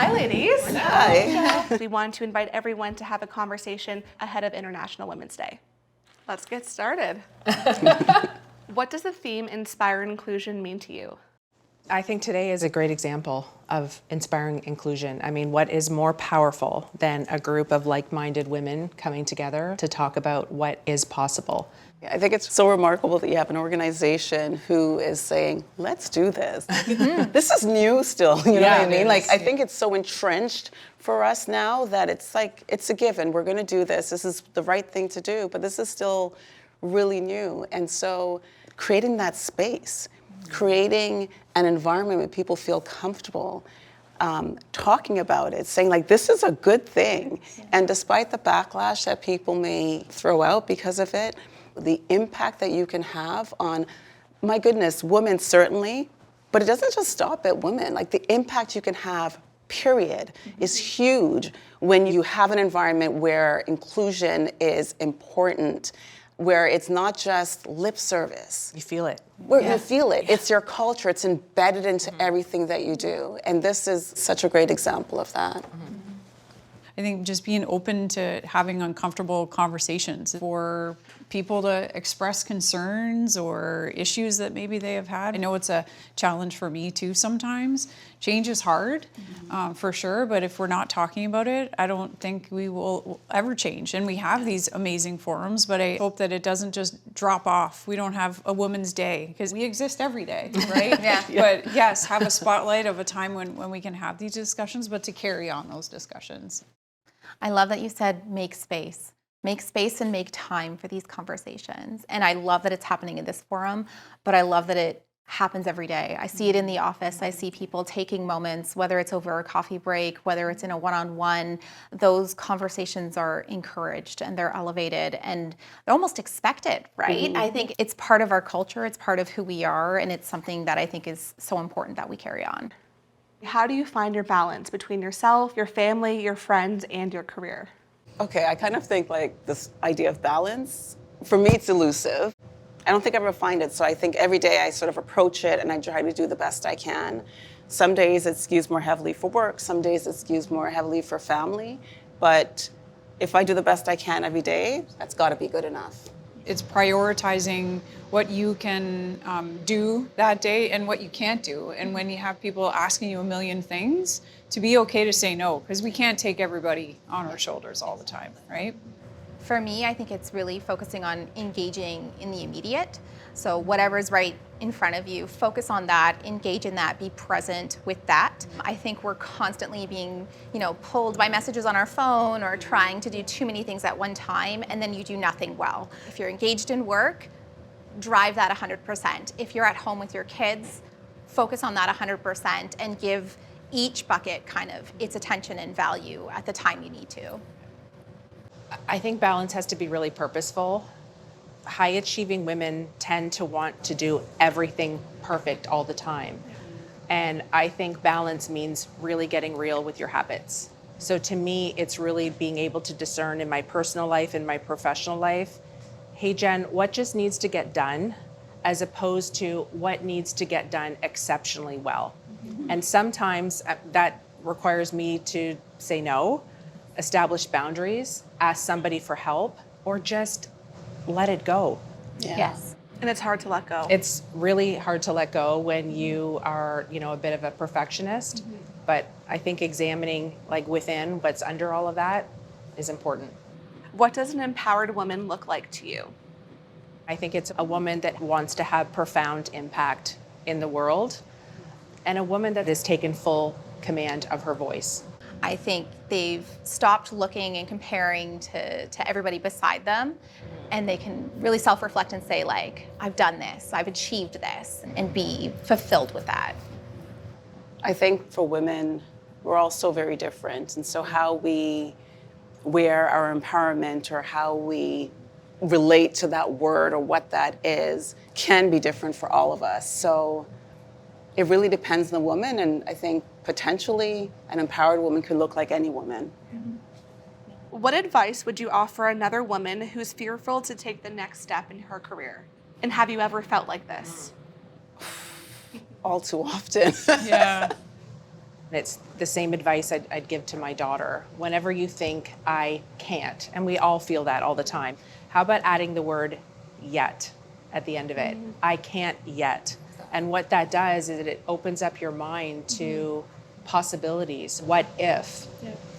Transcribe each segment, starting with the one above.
Hi, ladies. Hi. We wanted to invite everyone to have a conversation ahead of International Women's Day. Let's get started. What does the theme Inspire Inclusion mean to you? I think today is a great example of inspiring inclusion. I mean, what is more powerful than a group of like-minded women coming together to talk about what is possible? I think it's so remarkable that you have an organization who is saying, let's do this. This is new still, you know what I mean? Like, I think it's so entrenched for us now that it's like, it's a given. We're gonna do this. This is the right thing to do, but this is still really new. And so creating that space, creating an environment where people feel comfortable talking about it, saying like, this is a good thing. And despite the backlash that people may throw out because of it, the impact that you can have on, my goodness, women certainly, but it doesn't just stop at women. Like the impact you can have, period, is huge when you have an environment where inclusion is important, where it's not just lip service. You feel it. Where you feel it. It's your culture. It's embedded into everything that you do. And this is such a great example of that. I think just being open to having uncomfortable conversations for people to express concerns or issues that maybe they have had. I know it's a challenge for me too sometimes. Change is hard, for sure, but if we're not talking about it, I don't think we will ever change. And we have these amazing forums, but I hope that it doesn't just drop off. We don't have a Women's Day, because we exist every day, right? But yes, have a spotlight of a time when we can have these discussions, but to carry on those discussions. I love that you said make space. Make space and make time for these conversations. And I love that it's happening in this forum, but I love that it happens every day. I see it in the office. I see people taking moments, whether it's over a coffee break, whether it's in a one-on-one, those conversations are encouraged and they're elevated and they're almost expected, right? I think it's part of our culture, it's part of who we are, and it's something that I think is so important that we carry on. How do you find your balance between yourself, your family, your friends, and your career? Okay, I kind of think like this idea of balance, for me it's elusive. I don't think I ever find it, so I think every day I sort of approach it and I try to do the best I can. Some days it skews more heavily for work, some days it skews more heavily for family, but if I do the best I can every day, that's gotta be good enough. It's prioritizing what you can do that day and what you can't do. And when you have people asking you a million things, to be okay to say no, because we can't take everybody on our shoulders all the time, right? For me, I think it's really focusing on engaging in the immediate. So whatever's right in front of you, focus on that, engage in that, be present with that. I think we're constantly being, pulled by messages on our phone or trying to do too many things at one time, and then you do nothing well. If you're engaged in work, drive that 100%. If you're at home with your kids, focus on that 100% and give each bucket kind of its attention and value at the time you need to. I think balance has to be really purposeful. High-achieving women tend to want to do everything perfect all the time. And I think balance means really getting real with your habits. So to me, it's really being able to discern in my personal life and my professional life, hey Jen, what just needs to get done, as opposed to what needs to get done exceptionally well. And sometimes that requires me to say no, establish boundaries, ask somebody for help, or just let it go. Yes. And it's hard to let go. It's really hard to let go when you are, a bit of a perfectionist, but I think examining within what's under all of that is important. What does an empowered woman look like to you? I think it's a woman that wants to have profound impact in the world, and a woman that has taken full command of her voice. I think they've stopped looking and comparing to everybody beside them, and they can really self-reflect and say, I've done this, I've achieved this, and be fulfilled with that. I think for women, we're all so very different, and so how we wear our empowerment or how we relate to that word or what that is can be different for all of us. So it really depends on the woman, and I think potentially an empowered woman could look like any woman. What advice would you offer another woman who's fearful to take the next step in her career? And have you ever felt like this? All too often. Yeah. It's the same advice I'd give to my daughter. Whenever you think I can't, and we all feel that all the time, how about adding the word yet at the end of it? I can't yet. And what that does is it opens up your mind to possibilities, what if,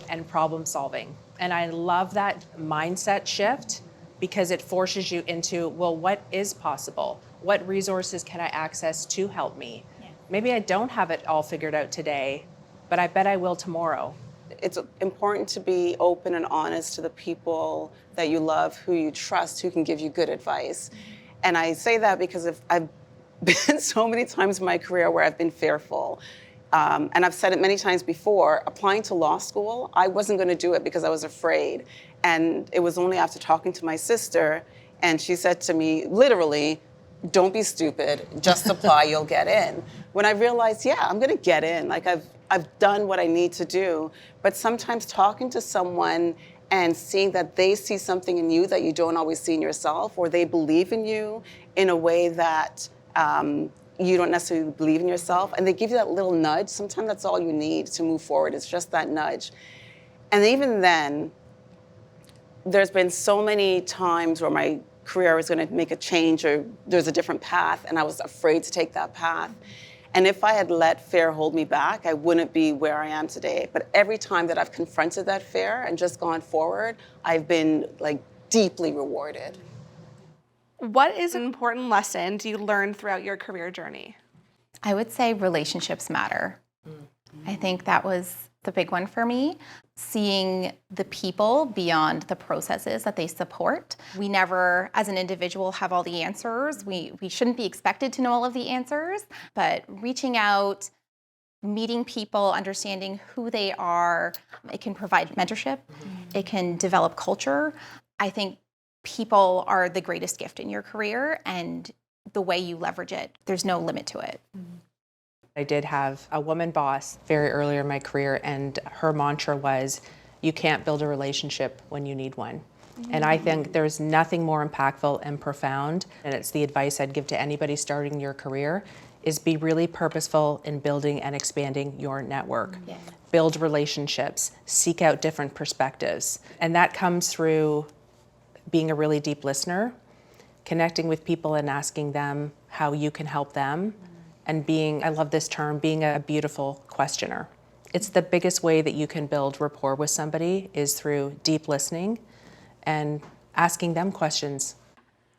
and problem solving. And I love that mindset shift because it forces you into, well, what is possible? What resources can I access to help me? Maybe I don't have it all figured out today, but I bet I will tomorrow. It's important to be open and honest to the people that you love, who you trust, who can give you good advice. And I say that because I've been so many times in my career where I've been fearful. And I've said it many times before, applying to law school, I wasn't going to do it because I was afraid. And it was only after talking to my sister, and she said to me, literally, don't be stupid, just apply, you'll get in. When I realized, yeah, I'm going to get in. Like I've done what I need to do. But sometimes talking to someone and seeing that they see something in you that you don't always see in yourself, or they believe in you in a way that you don't necessarily believe in yourself, and they give you that little nudge. Sometimes that's all you need to move forward. It's just that nudge. And even then, there's been so many times where my career was going to make a change or there's a different path, and I was afraid to take that path. And if I had let fear hold me back, I wouldn't be where I am today. But every time that I've confronted that fear and just gone forward, I've been like deeply rewarded. What is an important lesson do you learn throughout your career journey? I would say relationships matter. I think that was the big one for me, seeing the people beyond the processes that they support. We never, as an individual, have all the answers. We shouldn't be expected to know all of the answers, but reaching out, meeting people, understanding who they are, it can provide mentorship, it can develop culture. I think people are the greatest gift in your career, and the way you leverage it, there's no limit to it. I did have a woman boss very early in my career, and her mantra was, you can't build a relationship when you need one. And I think there's nothing more impactful and profound, and it's the advice I'd give to anybody starting your career, is be really purposeful in building and expanding your network. Build relationships, seek out different perspectives. And that comes through being a really deep listener, connecting with people and asking them how you can help them, and being, I love this term, being a beautiful questioner. It's the biggest way that you can build rapport with somebody is through deep listening and asking them questions.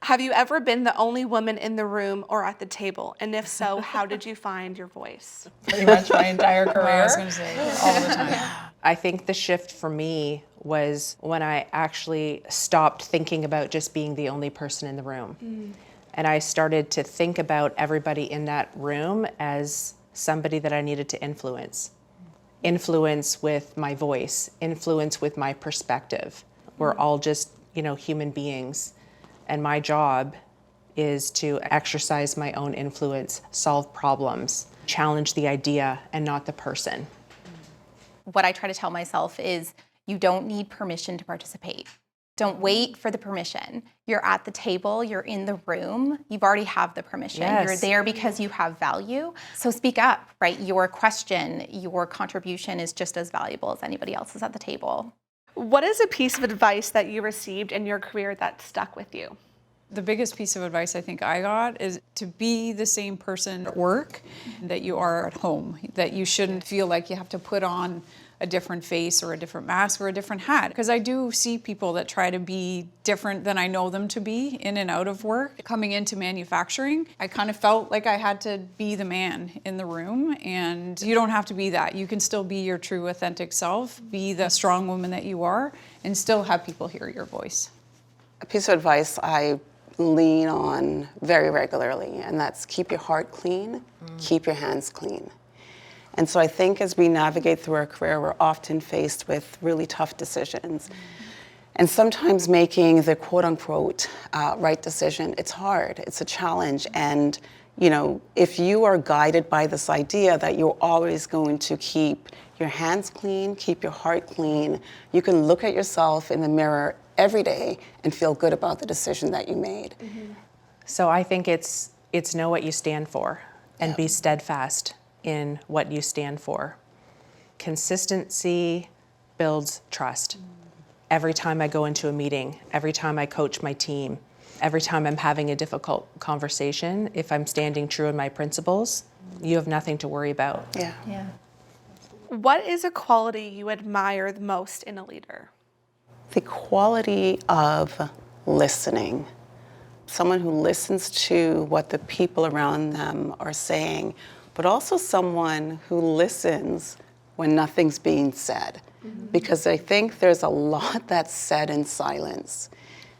Have you ever been the only woman in the room or at the table? And if so, how did you find your voice? Pretty much my entire career. I was going to say, all the time. I think the shift for me was when I actually stopped thinking about just being the only person in the room. And I started to think about everybody in that room as somebody that I needed to influence. Influence with my voice, influence with my perspective. We're all just, human beings. And my job is to exercise my own influence, solve problems, challenge the idea and not the person. What I try to tell myself is you don't need permission to participate. Don't wait for the permission. You're at the table, you're in the room, you've already have the permission. Yes. You're there because you have value. So speak up, right? Your question, your contribution is just as valuable as anybody else's at the table. What is a piece of advice that you received in your career that stuck with you? The biggest piece of advice I think I got is to be the same person at work that you are at home, that you shouldn't feel like you have to put on a different face or a different mask or a different hat. Because I do see people that try to be different than I know them to be in and out of work. Coming into manufacturing, I kind of felt like I had to be the man in the room, and you don't have to be that. You can still be your true authentic self, be the strong woman that you are, and still have people hear your voice. A piece of advice I lean on very regularly, and that's keep your heart clean, keep your hands clean. And so I think as we navigate through our career, we're often faced with really tough decisions. And sometimes making the quote unquote right decision, it's hard, it's a challenge. And if you are guided by this idea that you're always going to keep your hands clean, keep your heart clean, you can look at yourself in the mirror every day and feel good about the decision that you made. So I think it's know what you stand for and be steadfast in what you stand for. Consistency builds trust. Every time I go into a meeting, every time I coach my team, every time I'm having a difficult conversation, if I'm standing true in my principles, you have nothing to worry about. Yeah. Yeah. What is a quality you admire the most in a leader? The quality of listening. Someone who listens to what the people around them are saying, but also someone who listens when nothing's being said. Because I think there's a lot that's said in silence.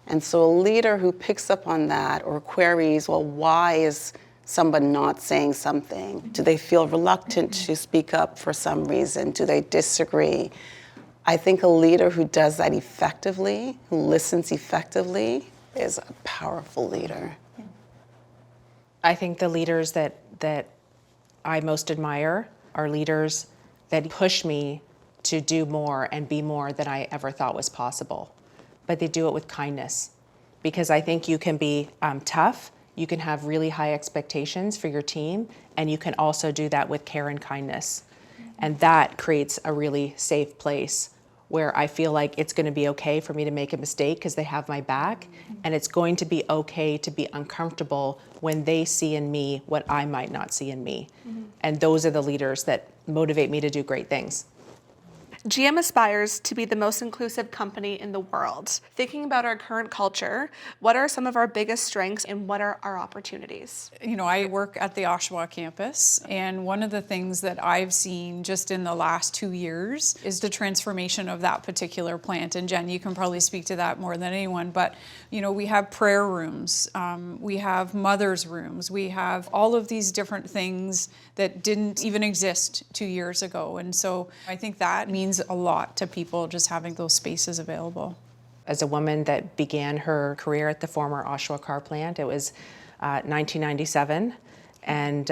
And so a leader who picks up on that or queries, well, why is someone not saying something? Do they feel reluctant to speak up for some reason? Do they disagree? I think a leader who does that effectively, who listens effectively, is a powerful leader. I think the leaders that I most admire are leaders that push me to do more and be more than I ever thought was possible. But they do it with kindness. Because I think you can be tough, you can have really high expectations for your team, and you can also do that with care and kindness. And that creates a really safe place where I feel like it's going to be okay for me to make a mistake because they have my back, and it's going to be okay to be uncomfortable when they see in me what I might not see in me. And those are the leaders that motivate me to do great things. GM aspires to be the most inclusive company in the world. Thinking about our current culture, what are some of our biggest strengths and what are our opportunities? You know, I work at the Oshawa campus, and one of the things that I've seen just in the last 2 years is the transformation of that particular plant. And Jen, you can probably speak to that more than anyone, but you know, we have prayer rooms, we have mothers' rooms, we have all of these different things that didn't even exist 2 years ago. And so I think that means a lot to people, just having those spaces available. As a woman that began her career at the former Oshawa car plant, it was 1997, and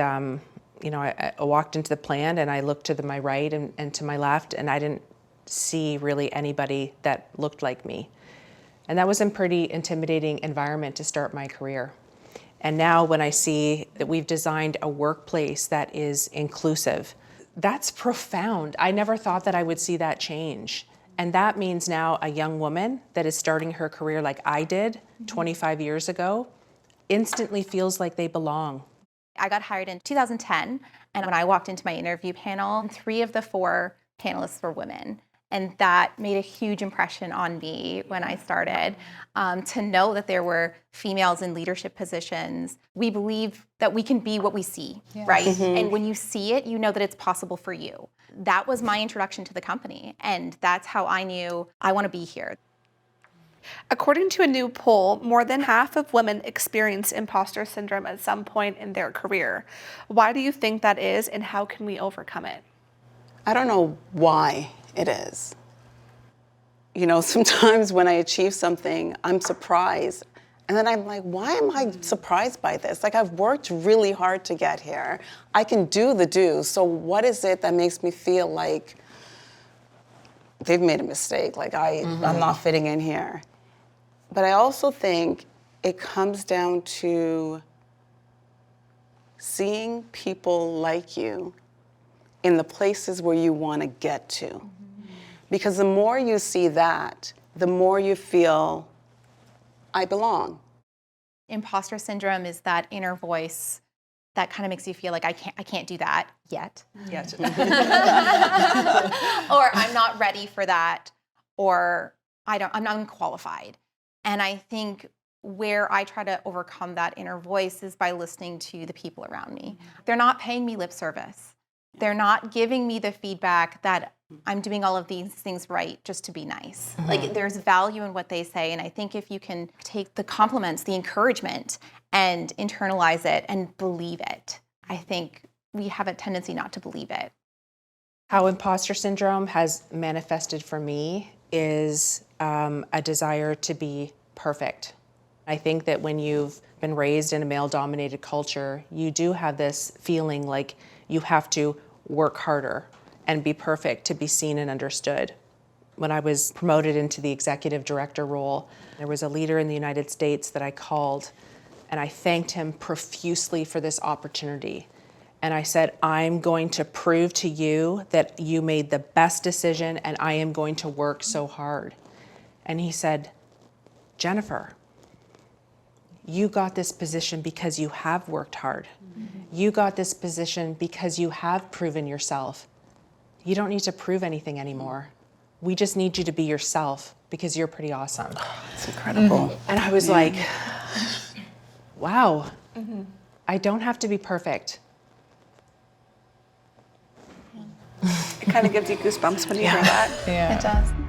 you know, I walked into the plant and I looked to my right and to my left, and I didn't see really anybody that looked like me. And that was a pretty intimidating environment to start my career. And now when I see that we've designed a workplace that is inclusive, that's profound. I never thought that I would see that change. And that means now a young woman that is starting her career like I did 25 years ago instantly feels like they belong. I got hired in 2010, and when I walked into my interview panel, 3 of the 4 panelists were women. And that made a huge impression on me when I started. To know that there were females in leadership positions. We believe that we can be what we see, right? And when you see it, you know that it's possible for you. That was my introduction to the company, and that's how I knew I want to be here. According to a new poll, more than half of women experience imposter syndrome at some point in their career. Why do you think that is, and how can we overcome it? I don't know why it is. You know, sometimes when I achieve something, I'm surprised. And then I'm like, why am I surprised by this? Like, I've worked really hard to get here. I can do the do. So what is it that makes me feel like they've made a mistake? Like I'm not fitting in here. But I also think it comes down to seeing people like you in the places where you want to get to. Because the more you see that, the more you feel, I belong. Imposter syndrome is that inner voice that kind of makes you feel like I can't do that yet. Yes. Or I'm not ready for that, or I'm not qualified. And I think where I try to overcome that inner voice is by listening to the people around me. They're not paying me lip service. They're not giving me the feedback that I'm doing all of these things right just to be nice. Like, there's value in what they say. And I think if you can take the compliments, the encouragement, and internalize it and believe it, I think we have a tendency not to believe it. How imposter syndrome has manifested for me is a desire to be perfect. I think that when you've been raised in a male-dominated culture, you do have this feeling like you have to work harder and be perfect to be seen and understood. When I was promoted into the executive director role, there was a leader in the United States that I called, and I thanked him profusely for this opportunity. And I said, I'm going to prove to you that you made the best decision and I am going to work so hard. And he said, Jennifer, you got this position because you have worked hard. You got this position because you have proven yourself. You don't need to prove anything anymore. We just need you to be yourself because you're pretty awesome. It's incredible. And I was like, wow, I don't have to be perfect. It kind of gives you goosebumps when you hear that. Yeah. It does.